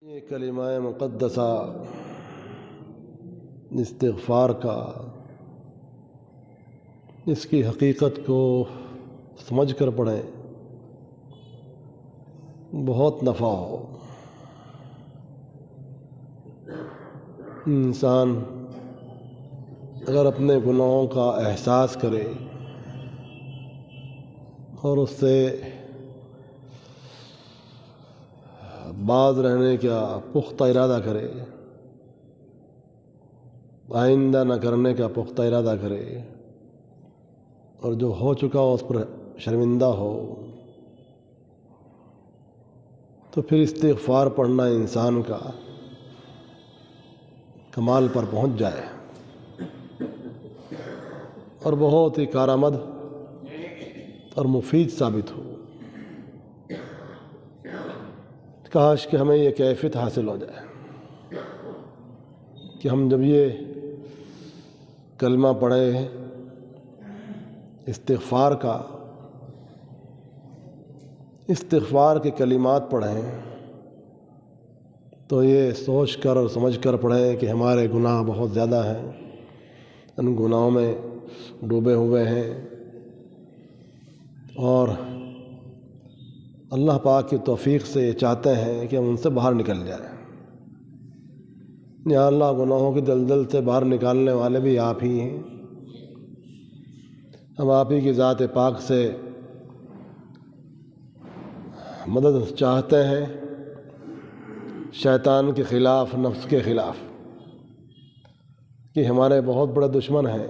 یہ کلمہ مقدسہ استغفار کا اس کی حقیقت کو سمجھ کر پڑھیں، بہت نفع ہو۔ انسان اگر اپنے گناہوں کا احساس کرے اور اس سے باز رہنے کا پختہ ارادہ کرے، آئندہ نہ کرنے کا پختہ ارادہ کرے، اور جو ہو چکا ہو اس پر شرمندہ ہو، تو پھر استغفار پڑھنا انسان کا کمال پر پہنچ جائے اور بہت ہی کارآمد اور مفید ثابت ہو۔ کاش کہ ہمیں یہ کیفیت حاصل ہو جائے کہ ہم جب یہ کلمہ پڑھیں، استغفار کے کلمات پڑھیں، تو یہ سوچ کر اور سمجھ کر پڑھیں کہ ہمارے گناہ بہت زیادہ ہیں، ان گناہوں میں ڈوبے ہوئے ہیں، اور اللہ پاک کی توفیق سے یہ چاہتے ہیں کہ ہم ان سے باہر نکل جائیں۔ یا اللہ، گناہوں کی دلدل سے باہر نکالنے والے بھی آپ ہی ہیں۔ ہم آپ ہی کی ذات پاک سے مدد چاہتے ہیں، شیطان کے خلاف، نفس کے خلاف، کہ ہمارے بہت بڑے دشمن ہیں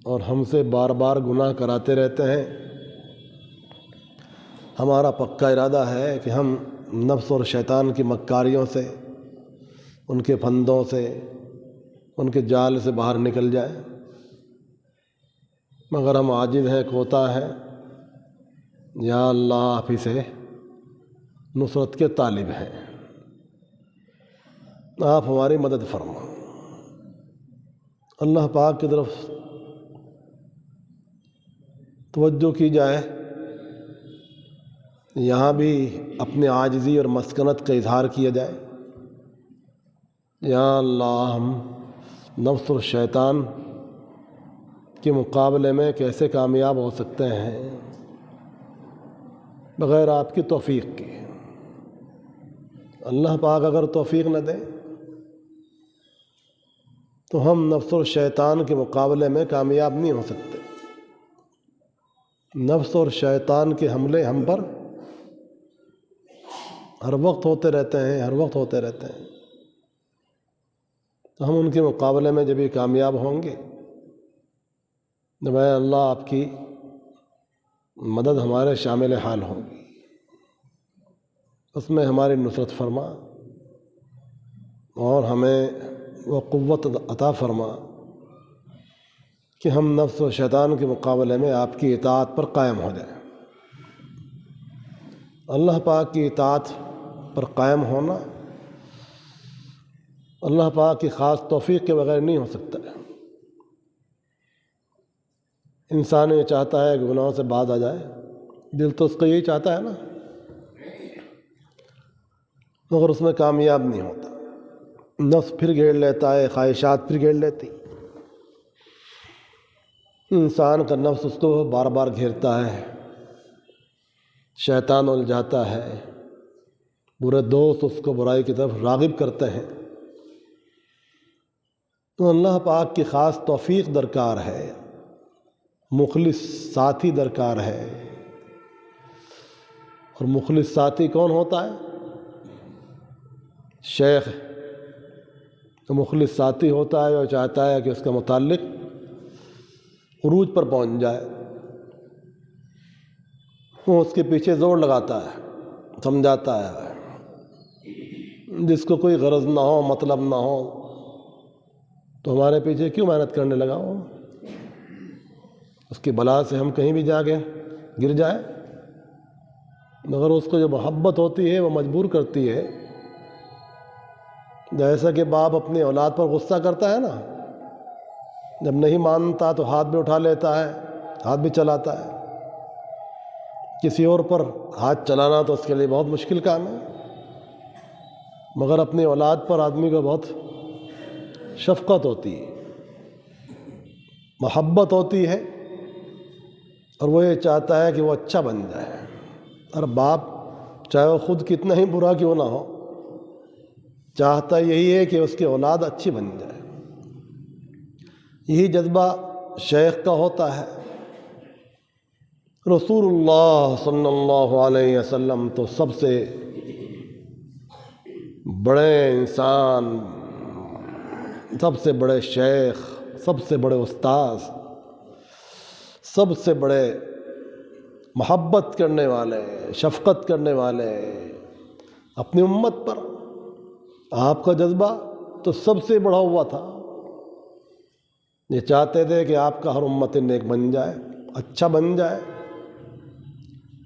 اور ہم سے بار بار گناہ کراتے رہتے ہیں۔ ہمارا پکا ارادہ ہے کہ ہم نفس اور شیطان کی مکاریوں سے، ان کے پھندوں سے، ان کے جال سے باہر نکل جائیں، مگر ہم عاجز ہیں، کوتاہ ہیں۔ یا اللہ، آپ ہی سے نصرت کے طالب ہیں، آپ ہماری مدد فرما۔ اللہ پاک کی طرف توجہ کی جائے، یہاں بھی اپنے عاجزی اور مسکنت کا اظہار کیا جائے۔ یا اللہ، ہم نفس اور شیطان کے مقابلے میں کیسے کامیاب ہو سکتے ہیں بغیر آپ کی توفیق کے؟ اللہ پاک اگر توفیق نہ دے تو ہم نفس اور شیطان کے مقابلے میں کامیاب نہیں ہو سکتے۔ نفس اور شیطان کے حملے ہم پر ہر وقت ہوتے رہتے ہیں، تو ہم ان کے مقابلے میں جب یہ کامیاب ہوں گے، جب اے اللہ آپ کی مدد ہمارے شامل حال ہوگی، اس میں ہماری نصرت فرما اور ہمیں وہ قوت عطا فرما کہ ہم نفس و شیطان کے مقابلے میں آپ کی اطاعت پر قائم ہو جائیں۔ اللہ پاک کی اطاعت پر قائم ہونا اللہ پاک کی خاص توفیق کے بغیر نہیں ہو سکتا ہے۔ انسان یہ چاہتا ہے کہ گناہوں سے باز آ جائے، دل تو اس کا یہی چاہتا ہے نا، مگر اس میں کامیاب نہیں ہوتا۔ نفس پھر گھیر لیتا ہے، خواہشات پھر گھیر لیتی، انسان کا نفس اس کو بار بار گھیرتا ہے، شیطان الجھاتا ہے، برے دوست اس کو برائی کی طرف راغب کرتے ہیں۔ تو اللہ پاک کی خاص توفیق درکار ہے، مخلص ساتھی درکار ہے۔ اور مخلص ساتھی کون ہوتا ہے؟ شیخ تو مخلص ساتھی ہوتا ہے اور چاہتا ہے کہ اس کا متعلق عروج پر پہنچ جائے، وہ اس کے پیچھے زور لگاتا ہے، سمجھاتا ہے، جس کو کوئی غرض نہ ہو، مطلب نہ ہو، تو ہمارے پیچھے کیوں محنت کرنے لگا ہو؟ اس کی بلا سے ہم کہیں بھی جا کے گر جائیں، مگر اس کو جو محبت ہوتی ہے وہ مجبور کرتی ہے، جیسا کہ باپ اپنی اولاد پر غصہ کرتا ہے نا، جب نہیں مانتا تو ہاتھ بھی اٹھا لیتا ہے، ہاتھ بھی چلاتا ہے۔ کسی اور پر ہاتھ چلانا تو اس کے لیے بہت مشکل کام ہے، مگر اپنی اولاد پر آدمی کو بہت شفقت ہوتی ہے، محبت ہوتی ہے، اور وہ یہ چاہتا ہے کہ وہ اچھا بن جائے۔ اور باپ چاہے وہ خود کتنا ہی برا کیوں نہ ہو، چاہتا یہی ہے کہ اس کی اولاد اچھی بن جائے۔ یہی جذبہ شیخ کا ہوتا ہے۔ رسول اللہ صلی اللہ علیہ وسلم تو سب سے بڑے انسان، سب سے بڑے شیخ، سب سے بڑے استاذ، سب سے بڑے محبت کرنے والے، شفقت کرنے والے اپنی امت پر۔ آپ کا جذبہ تو سب سے بڑا ہوا تھا، یہ چاہتے تھے کہ آپ کا ہر امت نیک بن جائے، اچھا بن جائے،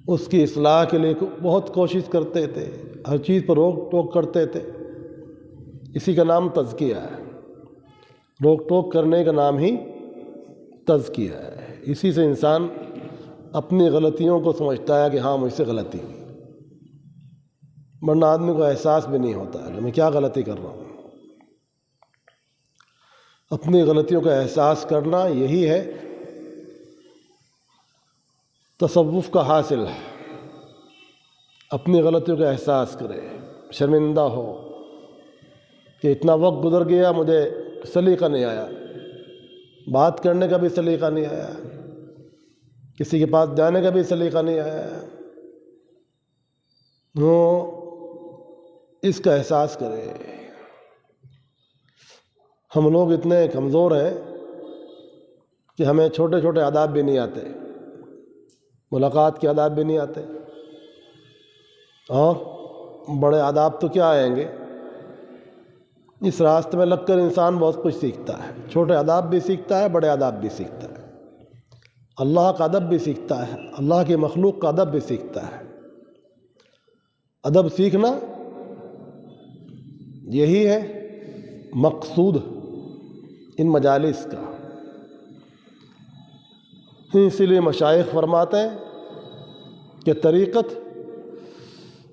اس کی اصلاح کے لیے بہت کوشش کرتے تھے، ہر چیز پر روک ٹوک کرتے تھے۔ اسی کا نام تزکیہ ہے، روک ٹوک کرنے کا نام ہی تزکیہ ہے۔ اسی سے انسان اپنی غلطیوں کو سمجھتا ہے کہ ہاں مجھ سے غلطی ہوئی، ورنہ آدمی کو احساس بھی نہیں ہوتا ہے کہ میں کیا غلطی کر رہا ہوں۔ اپنی غلطیوں کا احساس کرنا یہی ہے تصوف کا حاصل ہے۔ اپنی غلطیوں کا احساس کرے، شرمندہ ہو کہ اتنا وقت گزر گیا، مجھے سلیقہ نہیں آیا، بات کرنے کا بھی سلیقہ نہیں آیا، کسی کے پاس جانے کا بھی سلیقہ نہیں آیا، وہ اس کا احساس کرے۔ ہم لوگ اتنے کمزور ہیں کہ ہمیں چھوٹے چھوٹے آداب بھی نہیں آتے، ملاقات کے آداب بھی نہیں آتے، اور بڑے آداب تو کیا آئیں گے۔ اس راستے میں لگ کر انسان بہت کچھ سیکھتا ہے، چھوٹے آداب بھی سیکھتا ہے، بڑے آداب بھی سیکھتا ہے، اللہ کا ادب بھی سیکھتا ہے، اللہ کی مخلوق کا ادب بھی سیکھتا ہے۔ ادب سیکھنا یہی ہے مقصود ان مجالس کا۔ اسی لیے مشائخ فرماتے ہیں کہ طریقت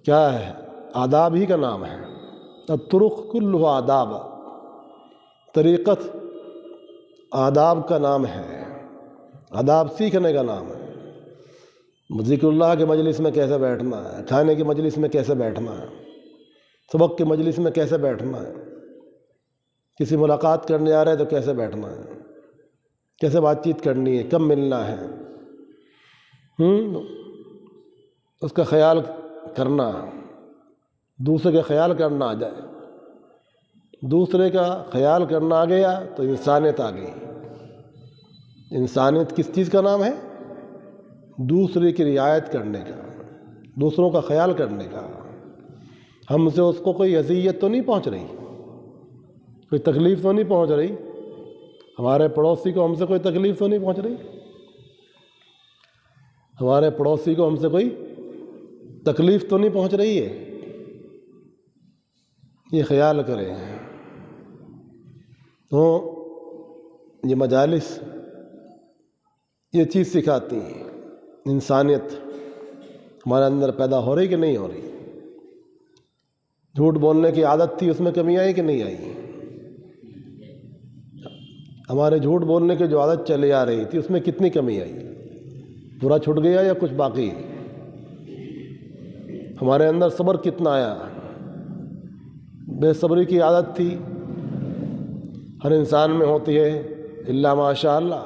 کیا ہے؟ آداب ہی کا نام ہے۔ الطرق کلها آداب، طریقت آداب کا نام ہے، آداب سیکھنے کا نام ہے۔ ذکر اللہ کے مجلس میں کیسے بیٹھنا ہے، کھانے کی مجلس میں کیسے بیٹھنا ہے، سبق کی مجلس میں کیسے بیٹھنا ہے، کسی ملاقات کرنے جا رہے ہیں تو کیسے بیٹھنا ہے، کیسے بات چیت کرنی ہے، کب ملنا ہے، اس کا خیال کرنا، دوسرے کا خیال کرنا آ جائے۔ دوسرے کا خیال کرنا آ گیا تو انسانیت آ گئی۔ انسانیت کس چیز کا نام ہے؟ دوسرے کی رعایت کرنے کا، دوسروں کا خیال کرنے کا۔ ہم سے اس کو کوئی اذیت تو نہیں پہنچ رہی، کوئی تکلیف تو نہیں پہنچ رہی، ہمارے پڑوسی کو ہم سے کوئی تکلیف تو نہیں پہنچ رہی، ہمارے پڑوسی کو ہم سے کوئی تکلیف تو نہیں پہنچ رہی ہے، یہ خیال کریں۔ تو یہ مجالس یہ چیز سکھاتی ہیں، انسانیت ہمارے اندر پیدا ہو رہی کہ نہیں ہو رہی۔ جھوٹ بولنے کی عادت تھی، اس میں کمی آئی کہ نہیں آئی؟ ہمارے جھوٹ بولنے کی جو عادت چلی آ رہی تھی اس میں کتنی کمی آئی؟ پورا چھٹ گیا یا کچھ باقی؟ ہمارے اندر صبر کتنا آیا؟ بے صبری کی عادت تھی، ہر انسان میں ہوتی ہے الا ماشاء اللہ،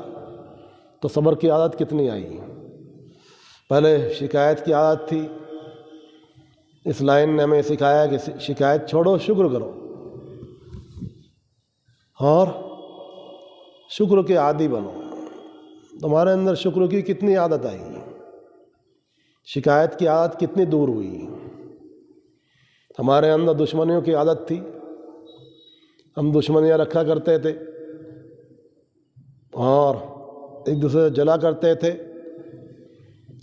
تو صبر کی عادت کتنی آئی؟ پہلے شکایت کی عادت تھی، اس لائن نے ہمیں سکھایا کہ شکایت چھوڑو، شکر کرو، اور شکر کے عادی بنو۔ تمہارے اندر شکر کی کتنی عادت آئی؟ شکایت کی عادت کتنی دور ہوئی؟ ہمارے اندر دشمنیوں کی عادت تھی، ہم دشمنیاں رکھا کرتے تھے اور ایک دوسرے سے جلا کرتے تھے۔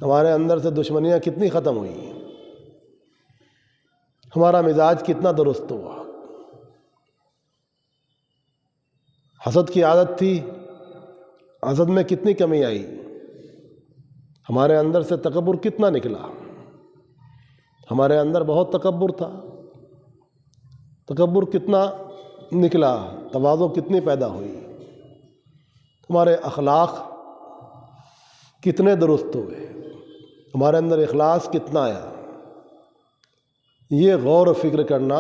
ہمارے اندر سے دشمنیاں کتنی ختم ہوئی، ہمارا مزاج کتنا درست ہوا۔ حسد کی عادت تھی، حسد میں کتنی کمی آئی، ہمارے اندر سے تکبر کتنا نکلا۔ ہمارے اندر بہت تکبر تھا، تکبر کتنا نکلا، تواضع کتنی پیدا ہوئی، ہمارے اخلاق کتنے درست ہوئے، ہمارے اندر اخلاص کتنا آیا، یہ غور و فکر کرنا،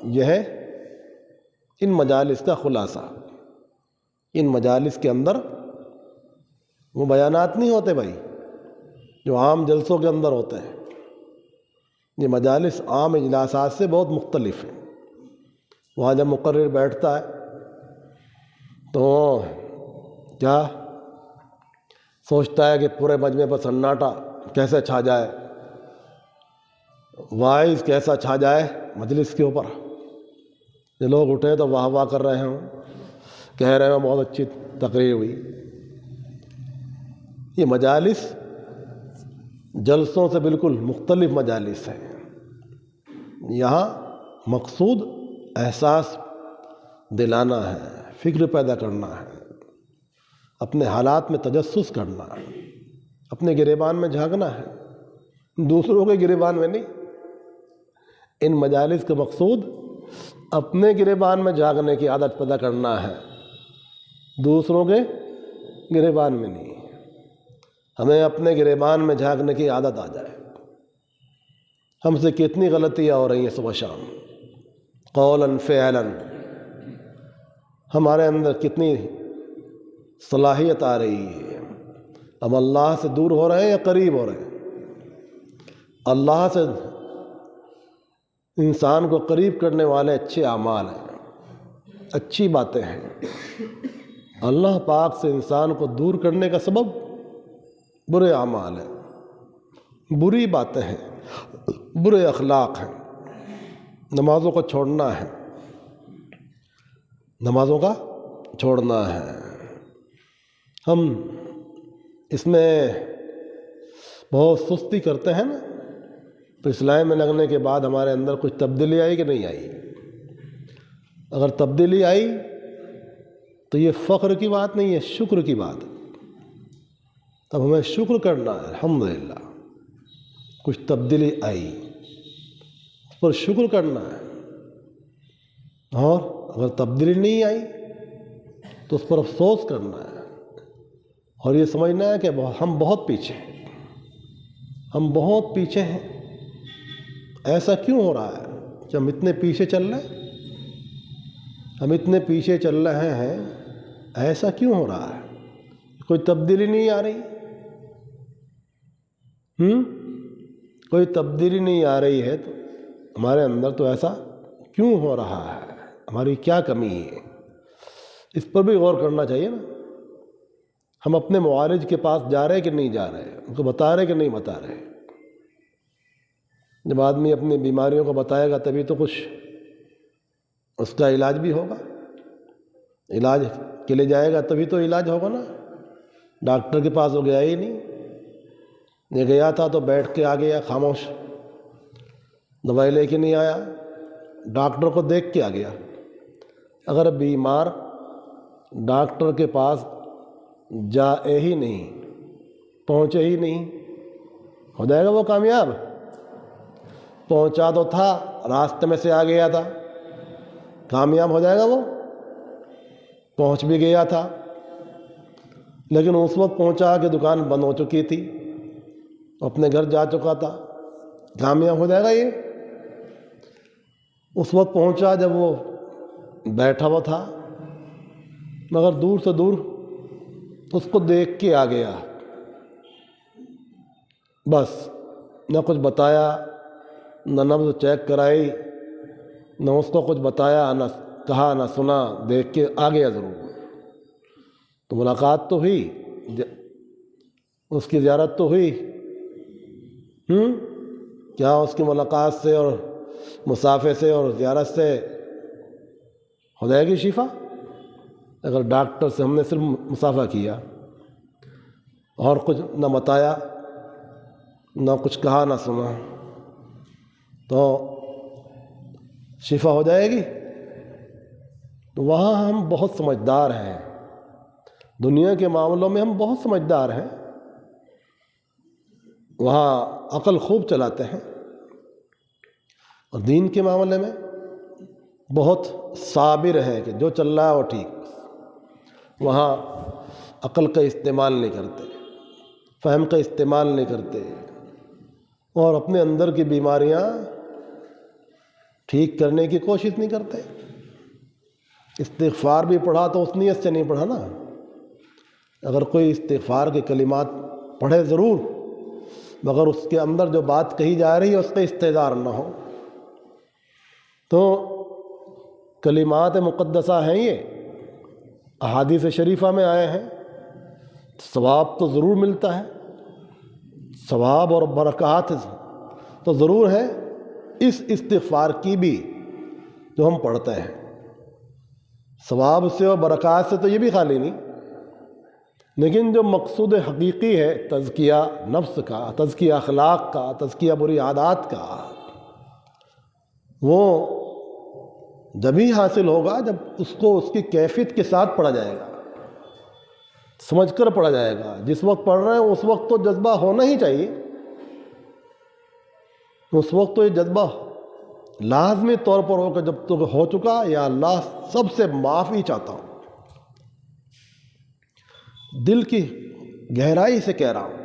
یہ ہے ان مجالس کا خلاصہ۔ ان مجالس کے اندر وہ بیانات نہیں ہوتے بھائی جو عام جلسوں کے اندر ہوتے ہیں، یہ مجالس عام اجلاسات سے بہت مختلف ہیں۔ وہاں جب مقرر بیٹھتا ہے تو کیا سوچتا ہے کہ پورے مجمع پر سناٹا کیسے چھا جائے، وائز کیسا چھا جائے مجلس کے اوپر، یہ لوگ اٹھے تو واہ واہ کر رہے ہوں، کہہ رہے ہوں بہت اچھی تقریر ہوئی۔ یہ مجالس جلسوں سے بالکل مختلف مجالس ہیں۔ یہاں مقصود احساس دلانا ہے، فکر پیدا کرنا ہے، اپنے حالات میں تجسس کرنا ہے، اپنے گریبان میں جھانکنا ہے، دوسروں کے گریبان میں نہیں۔ ان مجالس کا مقصود اپنے گریبان میں جھانکنے کی عادت پیدا کرنا ہے، دوسروں کے گریبان میں نہیں۔ ہمیں اپنے گریبان میں جھانکنے کی عادت آ جائے۔ ہم سے کتنی غلطیاں ہو رہی ہیں صبح شام، قولاً فعلاً، ہمارے اندر کتنی صلاحیت آ رہی ہے۔ ہم اللہ سے دور ہو رہے ہیں یا قریب ہو رہے ہیں؟ اللہ سے انسان کو قریب کرنے والے اچھے اعمال ہیں، اچھی باتیں ہیں۔ اللہ پاک سے انسان کو دور کرنے کا سبب برے اعمال ہیں، بری باتیں ہیں، برے اخلاق ہیں۔ نمازوں کو چھوڑنا ہے، نمازوں کا چھوڑنا ہے۔ ہم اس میں بہت سستی کرتے ہیں نا، تو اسلام میں لگنے کے بعد ہمارے اندر کچھ تبدیلی آئی کہ نہیں آئی؟ اگر تبدیلی آئی تو یہ فخر کی بات نہیں ہے، شکر کی بات ہے۔ تب ہمیں شکر کرنا ہے، الحمدللہ کچھ تبدیلی آئی، اس پر شکر کرنا ہے۔ اور اگر تبدیلی نہیں آئی تو اس پر افسوس کرنا ہے، اور یہ سمجھنا ہے کہ ہم بہت پیچھے ہیں، ہم بہت پیچھے ہیں۔ ایسا کیوں ہو رہا ہے کہ ہم اتنے پیچھے چل رہے ہیں؟ ہم اتنے پیچھے چل رہے ہیں، ایسا کیوں ہو رہا ہے؟ کوئی تبدیلی نہیں آ رہی؟ کوئی تبدیلی نہیں آ رہی ہے تو ہمارے اندر تو ایسا کیوں ہو رہا ہے؟ ہماری کیا کمی ہے؟ اس پر بھی غور کرنا چاہیے نا۔ ہم اپنے معالج کے پاس جا رہے کہ نہیں جا رہے، ان کو بتا رہے کہ نہیں بتا رہے؟ جب آدمی اپنی بیماریوں کو بتائے گا تبھی تو کچھ اس کا علاج بھی ہوگا، علاج کے لیے جائے گا تبھی تو علاج ہوگا نا۔ ڈاکٹر کے پاس وہ گیا ہی نہیں، یہ گیا تھا تو بیٹھ کے آ گیا خاموش، دوائی لے کے نہیں آیا، ڈاکٹر کو دیکھ کے آ گیا۔ اگر بیمار ڈاکٹر کے پاس جائے ہی نہیں، پہنچے ہی نہیں، ہو جائے گا وہ کامیاب؟ پہنچا تو تھا، راستے میں سے آ گیا تھا، کامیاب ہو جائے گا وہ؟ پہنچ بھی گیا تھا لیکن اس وقت پہنچا کہ دکان بند ہو چکی تھی، اپنے گھر جا چکا تھا، کامیاب ہو جائے گا یہ؟ اس وقت پہنچا جب وہ بیٹھا ہوا تھا، مگر دور سے دور اس کو دیکھ کے آ گیا، بس نہ کچھ بتایا، نہ نبض چیک کرائی، نہ اس کو کچھ بتایا، نہ کہا، نہ سنا، دیکھ کے آ گیا ضرور۔ تو ملاقات تو ہوئی، اس کی زیارت تو ہوئی، کیا اس کی ملاقات سے اور مسافے سے اور زیارت سے ہو جائے گی شفا؟ اگر ڈاکٹر سے ہم نے صرف مسافہ کیا اور کچھ نہ بتایا، نہ کچھ کہا، نہ سنا، تو شفا ہو جائے گی؟ تو وہاں ہم بہت سمجھدار ہیں، دنیا کے معاملوں میں ہم بہت سمجھدار ہیں، وہاں عقل خوب چلاتے ہیں، اور دین کے معاملے میں بہت صابر ہیں کہ جو چل رہا ہے وہ ٹھیک، وہاں عقل کا استعمال نہیں کرتے، فہم کا استعمال نہیں کرتے، اور اپنے اندر کی بیماریاں ٹھیک کرنے کی کوشش نہیں کرتے۔ استغفار بھی پڑھا تو اس نیت سے نہیں پڑھا نا۔ اگر کوئی استغفار کے کلمات پڑھے ضرور، مگر اس کے اندر جو بات کہی جا رہی ہے اس کا استحضار نہ ہو، تو کلمات مقدسہ ہیں، یہ احادیث شریفہ میں آئے ہیں، ثواب تو ضرور ملتا ہے، ثواب اور برکات تو ضرور ہے اس استغفار کی بھی جو ہم پڑھتے ہیں۔ ثواب سے اور برکات سے تو یہ بھی خالی نہیں، لیکن جو مقصود حقیقی ہے تزکیہ نفس کا، تزکیہ اخلاق کا، تزکیہ بری عادات کا، وہ جبھی حاصل ہوگا جب اس کو اس کی کیفیت کے ساتھ پڑھا جائے گا، سمجھ کر پڑھا جائے گا۔ جس وقت پڑھ رہے ہیں اس وقت تو جذبہ ہونا ہی چاہیے، اس وقت تو یہ جذبہ لازمی طور پر ہو کہ جب تک ہو چکا، یا اللہ سب سے معافی چاہتا ہوں، دل کی گہرائی سے کہہ رہا ہوں،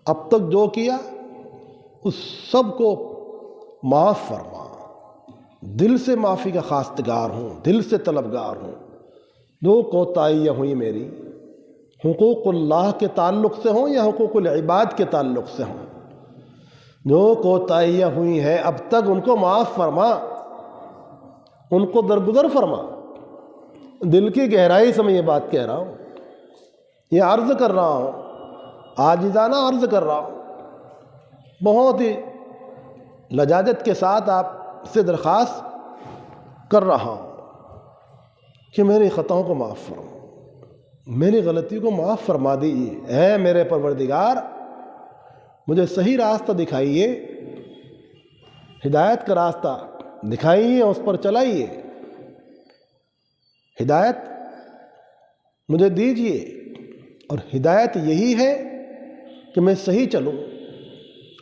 اب تک جو کیا اس سب کو معاف فرما، دل سے معافی کا خواستگار ہوں، دل سے طلبگار ہوں۔ جو کوتاہیاں ہوئی میری، حقوق اللہ کے تعلق سے ہوں یا حقوق العباد کے تعلق سے ہوں، جو کوتاہیاں ہوئی ہیں اب تک ان کو معاف فرما، ان کو درگزر فرما۔ دل کی گہرائی سے میں یہ بات کہہ رہا ہوں، یہ عرض کر رہا ہوں، عاجزانہ عرض کر رہا ہوں، بہت ہی لجاجت کے ساتھ آپ سے درخواست کر رہا ہوں کہ میری خطاؤں کو معاف فرما، میری غلطی کو معاف فرما دیجیے۔ اے میرے پروردگار، مجھے صحیح راستہ دکھائیے، ہدایت کا راستہ دکھائیے، اس پر چلائیے، ہدایت مجھے دیجیے، اور ہدایت یہی ہے کہ میں صحیح چلوں،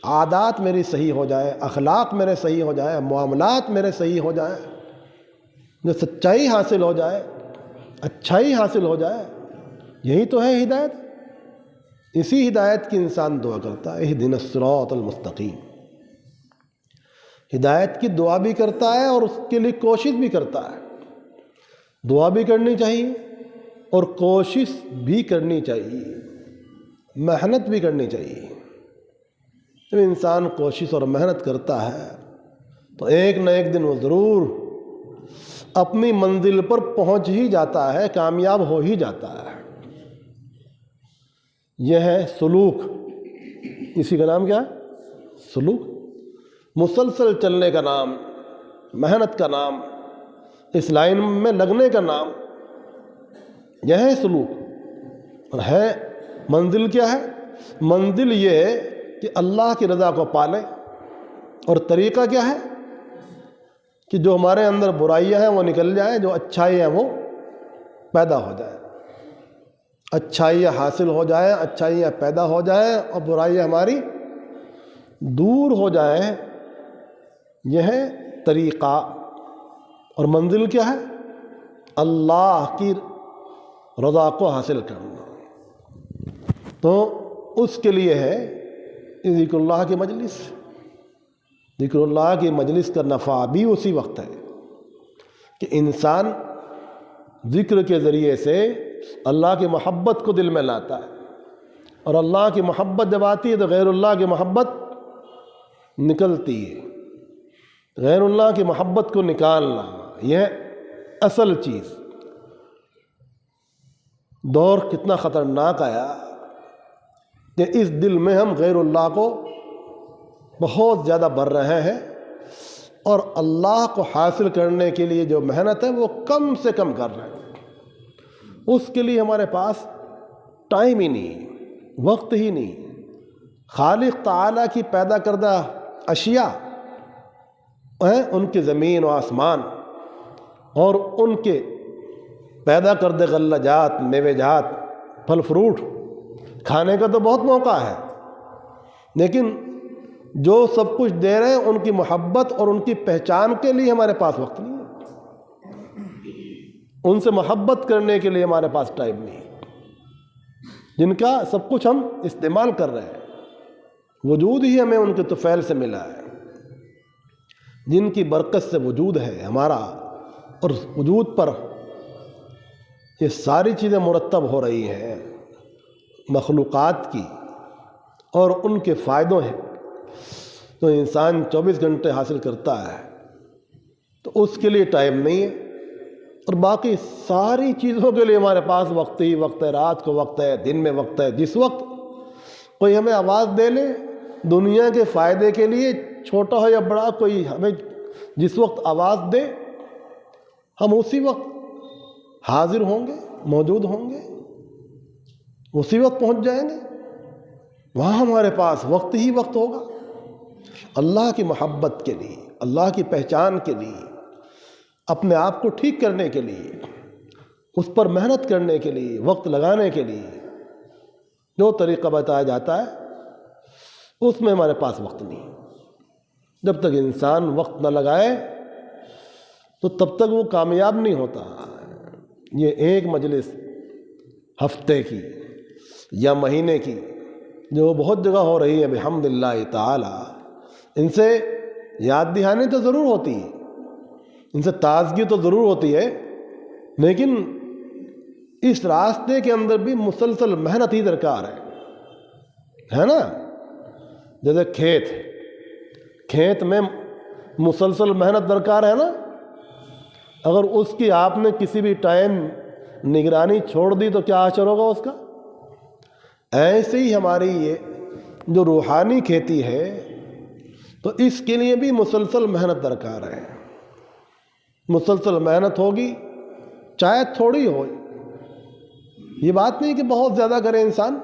عادات میری صحیح ہو جائے، اخلاق میرے صحیح ہو جائے، معاملات میرے صحیح ہو جائیں، جو سچائی حاصل ہو جائے، اچھائی حاصل ہو جائے، یہی تو ہے ہدایت۔ اسی ہدایت کی انسان دعا کرتا ہے، اہدنا الصراط المستقیم، ہدایت کی دعا بھی کرتا ہے اور اس کے لیے کوشش بھی کرتا ہے۔ دعا بھی کرنی چاہیے اور کوشش بھی کرنی چاہیے، محنت بھی کرنی چاہیے۔ جب انسان کوشش اور محنت کرتا ہے تو ایک نہ ایک دن وہ ضرور اپنی منزل پر پہنچ ہی جاتا ہے، کامیاب ہو ہی جاتا ہے۔ یہ ہے سلوک، اسی کا نام کیا ہے؟ سلوک، مسلسل چلنے کا نام، محنت کا نام، اس لائن میں لگنے کا نام، یہ ہے سلوک۔ اور ہے منزل کیا ہے؟ منزل یہ ہے کہ اللہ کی رضا کو پالیں، اور طریقہ کیا ہے کہ جو ہمارے اندر برائیاں ہیں وہ نکل جائیں، جو اچھائی ہیں وہ پیدا ہو جائیں، اچھائیاں حاصل ہو جائیں، اچھائیاں پیدا ہو جائیں، اور برائیاں ہماری دور ہو جائیں۔ یہ ہے طریقہ، اور منزل کیا ہے؟ اللہ کی رضا کو حاصل کرنا۔ تو اس کے لیے ہے ذکر اللہ کی مجلس۔ ذکر اللہ کی مجلس کا نفع بھی اسی وقت ہے کہ انسان ذکر کے ذریعے سے اللہ کی محبت کو دل میں لاتا ہے، اور اللہ کی محبت جب آتی ہے تو غیر اللہ کی محبت نکلتی ہے۔ غیر اللہ کی محبت کو نکالنا، یہ اصل چیز۔ دور کتنا خطرناک آیا کہ اس دل میں ہم غیر اللہ کو بہت زیادہ بھر رہے ہیں، اور اللہ کو حاصل کرنے کے لیے جو محنت ہے وہ کم سے کم کر رہے ہیں۔ اس کے لیے ہمارے پاس ٹائم ہی نہیں، وقت ہی نہیں۔ خالق تعالیٰ کی پیدا کردہ اشیاء ہیں، ان کے زمین و آسمان، اور ان کے پیدا کردہ غلہ جات، میوے جات، پھل فروٹ کھانے کا تو بہت موقع ہے، لیکن جو سب کچھ دے رہے ہیں ان کی محبت اور ان کی پہچان کے لیے ہمارے پاس وقت نہیں ہے۔ ان سے محبت کرنے کے لیے ہمارے پاس ٹائم نہیں، جن کا سب کچھ ہم استعمال کر رہے ہیں، وجود ہی ہمیں ان کے طفیل سے ملا ہے، جن کی برکت سے وجود ہے ہمارا، اور وجود پر یہ ساری چیزیں مرتب ہو رہی ہیں مخلوقات کی اور ان کے فائدوں ہیں، تو انسان 24 گھنٹے حاصل کرتا ہے تو اس کے لیے ٹائم نہیں ہے، اور باقی ساری چیزوں کے لیے ہمارے پاس وقت ہی وقت ہے، رات کو وقت ہے، دن میں وقت ہے، جس وقت کوئی ہمیں آواز دے لے دنیا کے فائدے کے لیے، چھوٹا ہو یا بڑا، کوئی ہمیں جس وقت آواز دے ہم اسی وقت حاضر ہوں گے، موجود ہوں گے، اسی وقت پہنچ جائیں گے، وہاں ہمارے پاس وقت ہی وقت ہوگا۔ اللہ کی محبت کے لیے، اللہ کی پہچان کے لیے، اپنے آپ کو ٹھیک کرنے کے لیے، اس پر محنت کرنے کے لیے، وقت لگانے کے لیے جو طریقہ بتایا جاتا ہے اس میں ہمارے پاس وقت نہیں۔ جب تک انسان وقت نہ لگائے تو تب تک وہ کامیاب نہیں ہوتا۔ یہ ایک مجلس ہفتے کی یا مہینے کی جو بہت جگہ ہو رہی ہے بحمد اللہ تعالی، ان سے یاد دہانی تو ضرور ہوتی ہے، ان سے تازگی تو ضرور ہوتی ہے، لیکن اس راستے کے اندر بھی مسلسل محنت ہی درکار ہے نا۔ جیسے کھیت میں مسلسل محنت درکار ہے نا، اگر اس کی آپ نے کسی بھی ٹائم نگرانی چھوڑ دی تو کیا اثر ہوگا اس کا؟ ایسے ہی ہماری یہ جو روحانی کھیتی ہے تو اس کے لیے بھی مسلسل محنت درکار ہے، مسلسل محنت ہوگی چاہے تھوڑی ہو، یہ بات نہیں کہ بہت زیادہ کرے انسان،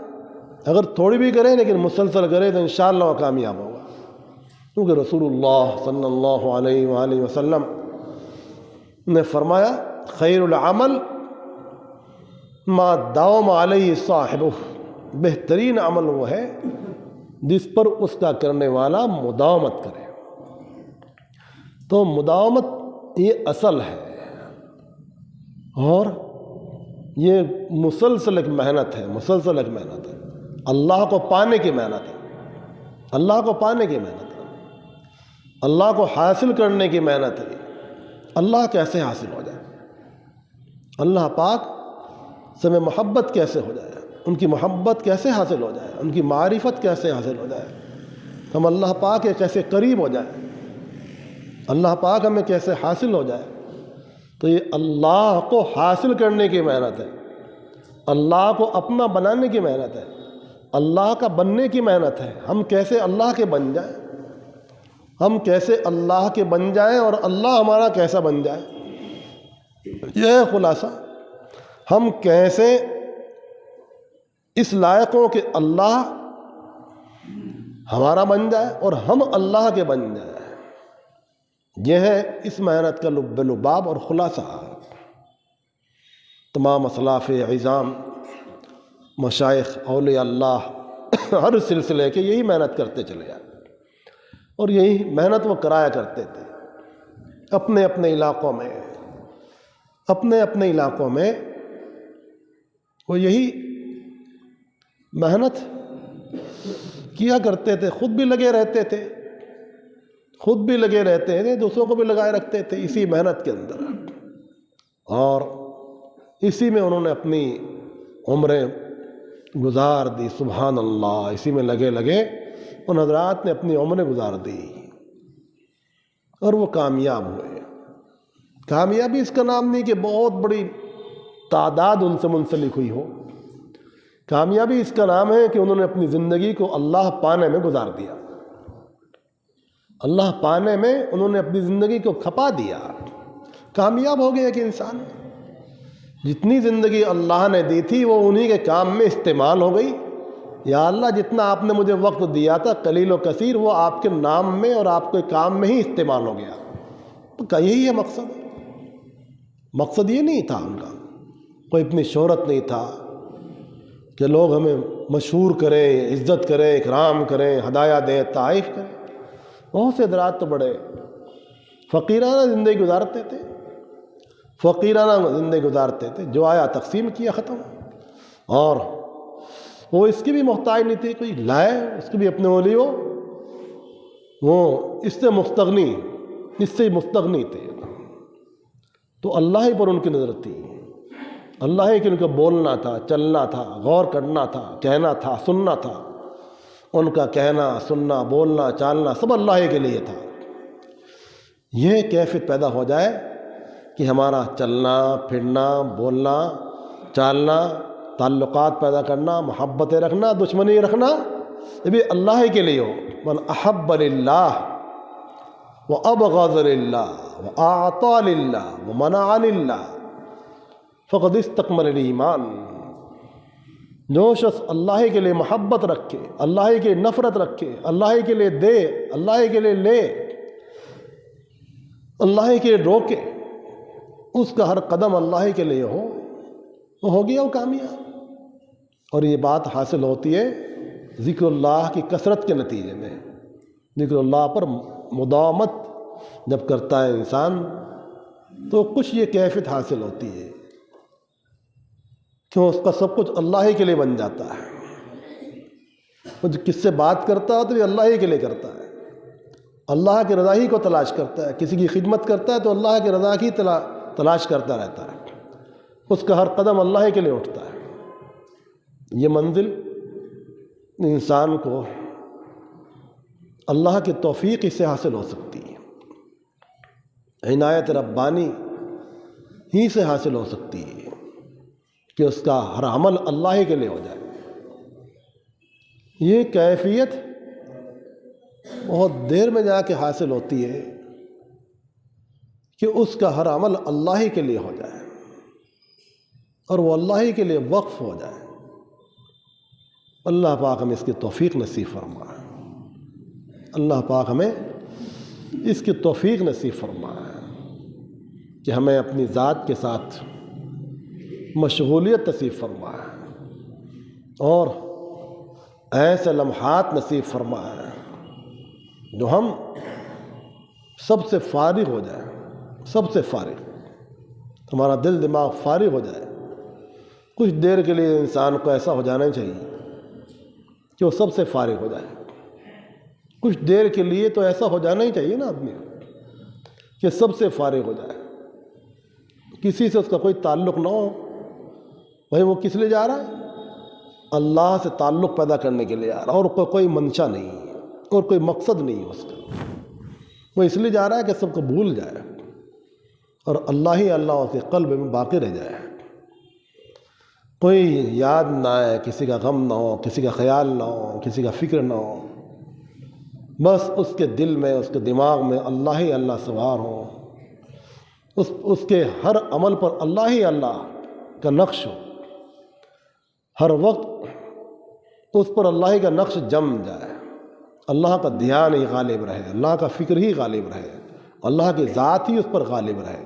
اگر تھوڑی بھی کرے لیکن مسلسل کرے تو انشاءاللہ وہ کامیاب ہوگا، کیونکہ رسول اللہ صلی اللہ علیہ وآلہ وسلم نے فرمایا خیر العمل ما داوم علیہ صاحبہ، بہترین عمل وہ ہے جس پر اس کا کرنے والا مداومت کرے۔ تو مداومت یہ اصل ہے، اور یہ مسلسل ایک محنت ہے، مسلسل ایک محنت ہے، اللہ کو پانے کی محنت ہے، اللہ کو پانے کی محنت ہے، اللہ کو حاصل کرنے کی محنت ہے۔ اللہ کیسے حاصل ہو جائے، اللہ پاک سے میں محبت کیسے ہو جائے، ان کی محبت کیسے حاصل ہو جائے، ان کی معرفت کیسے حاصل ہو جائے، ہم اللہ پاک کے کیسے قریب ہو جائے، اللہ پاک ہمیں کیسے حاصل ہو جائے، تو یہ اللہ کو حاصل کرنے کی محنت ہے، اللہ کو اپنا بنانے کی محنت ہے، اللہ کا بننے کی محنت ہے۔ ہم کیسے اللہ کے بن جائیں، ہم کیسے اللہ کے بن جائیں اور اللہ ہمارا کیسا بن جائے، یہ خلاصہ۔ ہم کیسے اس لائق ہوں کہ اللہ ہمارا بن جائے اور ہم اللہ کے بن جائیں، یہ ہے اس محنت کا لب لباب اور خلاصہ۔ تمام اسلاف عظام، مشائخ، اولیاء اللہ ہر سلسلے کے یہی محنت کرتے چلے جائیں، اور یہی محنت وہ کرایا کرتے تھے اپنے اپنے علاقوں میں، اپنے علاقوں میں وہ یہی محنت کیا کرتے تھے، خود بھی لگے رہتے تھے، دوسروں کو بھی لگائے رکھتے تھے اسی محنت کے اندر، اور اسی میں انہوں نے اپنی عمریں گزار دی۔ سبحان اللہ، اسی میں لگے ان حضرات نے اپنی عمریں گزار دی اور وہ کامیاب ہوئے۔ کامیابی اس کا نام نہیں کہ بہت بڑی تعداد ان سے منسلک ہوئی ہو، کامیابی اس کا نام ہے کہ انہوں نے اپنی زندگی کو اللہ پانے میں گزار دیا، اللہ پانے میں انہوں نے اپنی زندگی کو کھپا دیا، کامیاب ہو گیا کہ انسان جتنی زندگی اللہ نے دی تھی وہ انہی کے کام میں استعمال ہو گئی۔ یا اللہ جتنا آپ نے مجھے وقت دیا تھا قلیل و کثیر، وہ آپ کے نام میں اور آپ کے کام میں ہی استعمال ہو گیا۔ تو یہی ہے مقصد یہ نہیں تھا ان کا، کوئی اتنی شہرت نہیں تھا کہ لوگ ہمیں مشہور کریں، عزت کریں، اکرام کریں، ہدایہ دیں، تعریف کریں۔ بہت سے حضرات تو بڑے فقیرانہ زندگی گزارتے تھے، فقیرانہ زندگی گزارتے تھے، جو آیا تقسیم کیا، ختم. اور وہ اس کی بھی محتاج نہیں تھی، کوئی لائے اس کی بھی اپنے اولی ہو، وہ اس سے مستغنی تھے. تو اللہ ہی پر ان کی نظر تھی، اللہ ہی کہ ان کو بولنا تھا، چلنا تھا، غور کرنا تھا، کہنا تھا، سننا تھا. ان کا کہنا، سننا، بولنا، چالنا سب اللہ ہی کے لیے تھا. یہ کیفیت پیدا ہو جائے کہ ہمارا چلنا، پھرنا، بولنا، چالنا، تعلقات پیدا کرنا، محبتیں رکھنا، دشمنی رکھنا، یہ بھی اللہ ہی کے لیے ہو. من احب للہ وابغض للہ واعطى للہ ومنع للہ فقد استکمل الایمان. جو شخص اللہ کے لیے محبت رکھے، اللہ کے لیے نفرت رکھے، اللہ کے لیے دے، اللہ کے لیے لے، اللہ کے لیے روکے، اس کا ہر قدم اللہ کے لیے ہو، وہ ہو گیا وہ کامیاب. اور یہ بات حاصل ہوتی ہے ذکر اللہ کی کثرت کے نتیجے میں. ذکر اللہ پر مداومت جب کرتا ہے انسان تو کچھ یہ کیفیت حاصل ہوتی ہے کہ اس کا سب کچھ اللہ ہی کے لیے بن جاتا ہے. وہ کس سے بات کرتا ہے تو یہ اللہ ہی کے لیے کرتا ہے، اللہ کی رضا ہی کو تلاش کرتا ہے. کسی کی خدمت کرتا ہے تو اللہ کی رضا کی تلاش کرتا رہتا ہے. اس کا ہر قدم اللہ ہی کے لیے اٹھتا ہے. یہ منزل انسان کو اللہ کی توفیق سے حاصل ہو سکتی ہے، عنایت ربانی ہی سے حاصل ہو سکتی ہے کہ اس کا ہر عمل اللہ ہی کے لیے ہو جائے. یہ کیفیت بہت دیر میں جا کے حاصل ہوتی ہے کہ اس کا ہر عمل اللہ ہی کے لیے ہو جائے اور وہ اللہ ہی کے لیے وقف ہو جائے. اللہ پاک ہمیں اس کی توفیق نصیب فرمائے. اللہ پاک ہمیں اس کی توفیق نصیب فرمائے کہ ہمیں اپنی ذات کے ساتھ مشغولیت نصیب فرمائے اور ایسے لمحات نصیب فرمائے جو ہم سب سے فارغ ہو جائیں، سب سے فارغ، ہمارا دل دماغ فارغ ہو جائے. کچھ دیر کے لیے انسان کو ایسا ہو جانا چاہیے کہ وہ سب سے فارغ ہو جائے. کچھ دیر کے لیے تو ایسا ہو جانا ہی چاہیے نا آدمی کہ سب سے فارغ ہو جائے، کسی سے اس کا کوئی تعلق نہ ہو. بھائی وہ کس لیے جا رہا ہے؟ اللہ سے تعلق پیدا کرنے کے لیے جا رہا ہے، اور کوئی منشا نہیں ہے اور کوئی مقصد نہیں ہے اس کا. وہ اس لیے جا رہا ہے کہ سب کو بھول جائے اور اللہ ہی اللہ اس کے قلب میں باقی رہ جائے. کوئی یاد نہ آئے، کسی کا غم نہ ہو، کسی کا خیال نہ ہو، کسی کا فکر نہ ہو. بس اس کے دل میں، اس کے دماغ میں اللہ ہی اللہ سوار ہو. اس کے ہر عمل پر اللہ ہی اللہ کا نقش ہو. ہر وقت اس پر اللہ کا نقش جم جائے. اللہ کا دھیان ہی غالب رہے، اللہ کا فکر ہی غالب رہے، اللہ کی ذات ہی اس پر غالب رہے.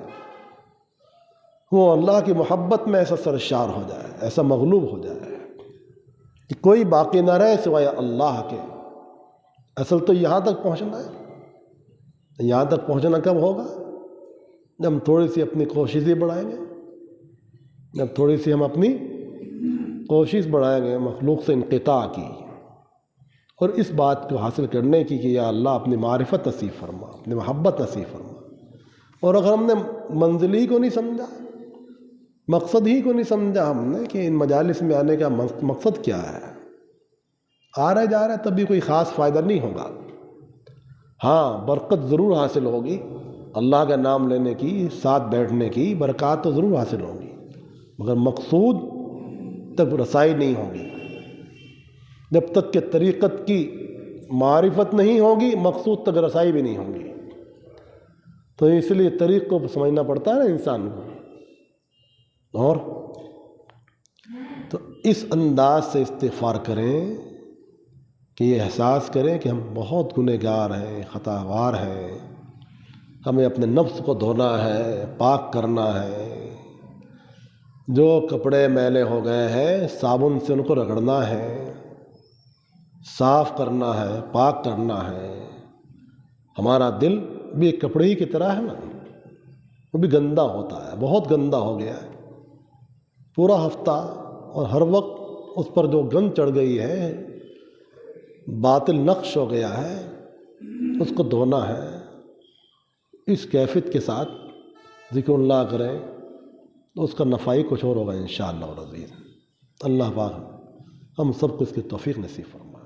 وہ اللہ کی محبت میں ایسا سرشار ہو جائے، ایسا مغلوب ہو جائے کہ کوئی باقی نہ رہے سوائے اللہ کے. اصل تو یہاں تک پہنچنا ہے. یہاں تک پہنچنا کب ہوگا؟ جب ہم تھوڑی سی اپنی کوششیں بڑھائیں گے، جب تھوڑی سی ہم اپنی کوشش بڑھائیں گے مخلوق سے انقطاع کی اور اس بات کو حاصل کرنے کی کہ یا اللہ اپنی معرفت نصیب فرما، اپنی محبت نصیب فرما. اور اگر ہم نے منزل ہی کو نہیں سمجھا، مقصد ہی کو نہیں سمجھا ہم نے کہ ان مجالس میں آنے کا مقصد کیا ہے، آ رہے جا رہے تب بھی کوئی خاص فائدہ نہیں ہوگا. ہاں برکت ضرور حاصل ہوگی، اللہ کا نام لینے کی، ساتھ بیٹھنے کی برکات تو ضرور حاصل ہوگی، مگر مقصود تک رسائی نہیں ہوگی. جب تک کہ طریقت کی معرفت نہیں ہوگی مقصود تک رسائی بھی نہیں ہوگی. تو اس لیے طریق کو سمجھنا پڑتا ہے نا انسان کو. اور تو اس انداز سے استغفار کریں کہ یہ احساس کریں کہ ہم بہت گنہگار ہیں، خطا وار ہیں، ہمیں اپنے نفس کو دھونا ہے، پاک کرنا ہے. جو کپڑے میلے ہو گئے ہیں صابن سے ان کو رگڑنا ہے، صاف کرنا ہے، پاک کرنا ہے. ہمارا دل بھی ایک کپڑے ہی کی طرح ہے نا، وہ بھی گندا ہوتا ہے، بہت گندا ہو گیا ہے پورا ہفتہ، اور ہر وقت اس پر جو گند چڑھ گئی ہے، باطل نقش ہو گیا ہے، اس کو دھونا ہے۔ اس کیفیت کے ساتھ ذکر اللہ کریں تو اس کا نفع ہی کچھ اور ہوگا انشاءاللہ العزیز۔ اللہ پاک ہم سب کو اس کی توفیق نصیب فرمائے۔